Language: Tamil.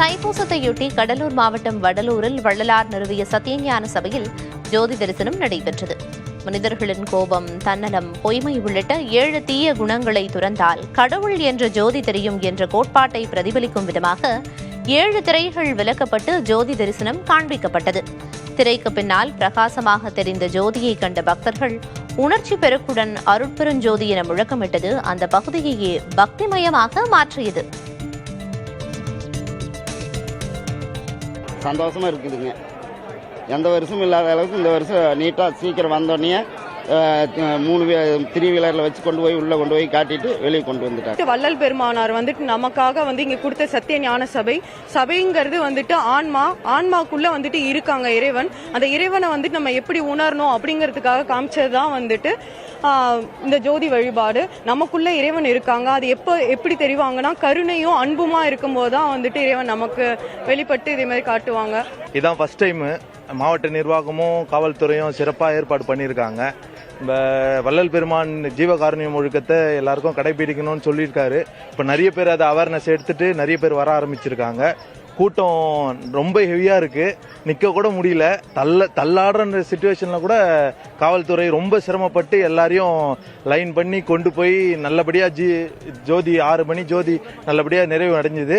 தைப்பூசத்தையொட்டி கடலூர் மாவட்டம் வடலூரில் வள்ளலார் நிறுவிய சத்தியஞான சபையில் ஜோதி தரிசனம் நடைபெற்றது. மனிதர்களின் கோபம், தன்னலம், பொய்மை உள்ளிட்ட 7 தீய குணங்களை துறந்தால் கடவுள் என்ற ஜோதி தெரியும் என்ற கோட்பாட்டை பிரதிபலிக்கும் விதமாக 7 திரைகள் விலக்கப்பட்டு ஜோதி தரிசனம் காண்பிக்கப்பட்டது. திரைக்கு பின்னால் பிரகாசமாக தெரிந்த ஜோதியை கண்ட பக்தர்கள் உணர்ச்சி பெருக்குடன் அருட்பெருஞ்சோதி என முழக்கமிட்டது அந்த பகுதியையே பக்திமயமாக மாற்றியது. சந்தோஷமா இருக்குதுங்க. எந்த வருஷமும் இல்லாத அளவுக்கு இந்த வருஷம் நீட்டாக சீக்கிரம் வந்தோடனே 3 3 வீலரில் வச்சு கொண்டு போய் காட்டிட்டு வெளியே கொண்டு வந்துட்டாங்க. வள்ளல் பெருமானார் நமக்காக இங்க கொடுத்த சத்திய ஞான சபைங்கிறது ஆன்மாக்குள்ள இருக்காங்க இறைவன். அந்த இறைவனை நம்ம எப்படி உணரணும் அப்படிங்கிறதுக்காக காமிச்சதுதான் இந்த ஜோதி வழிபாடு. நமக்குள்ள இறைவன் இருக்காங்க. அது எப்படி தெரிவாங்கன்னா கருணையும் அன்புமா இருக்கும்போது தான் இறைவன் நமக்கு வெளிப்பட்டு இதே மாதிரி காட்டுவாங்க. இதான் ஃபர்ஸ்ட் டைம் மாவட்ட நிர்வாகமும் காவல்துறையும் சிறப்பாக ஏற்பாடு பண்ணியிருக்காங்க. இந்த வள்ளல் பெருமான் ஜீவகாருண்யம் ஒழுக்கத்தை எல்லாருக்கும் கடைபிடிக்கணும்னு சொல்லியிருக்காரு. இப்போ நிறைய பேர் அதை அவேர்னஸ் எடுத்துட்டு நிறைய பேர் வர ஆரம்பிச்சிருக்காங்க. கூட்டம் ரொம்ப ஹெவியா இருக்கு, நிக்க கூட முடியல. தள்ளாடுற சிச்சுவேஷன்ல கூட காவல்துறை ரொம்ப சிரமப்பட்டு எல்லாரையும் லைன் பண்ணி கொண்டு போய் நல்லபடியா ஜோதி 6 மணி ஜோதி நல்லபடியா நிறைவு அடைஞ்சது.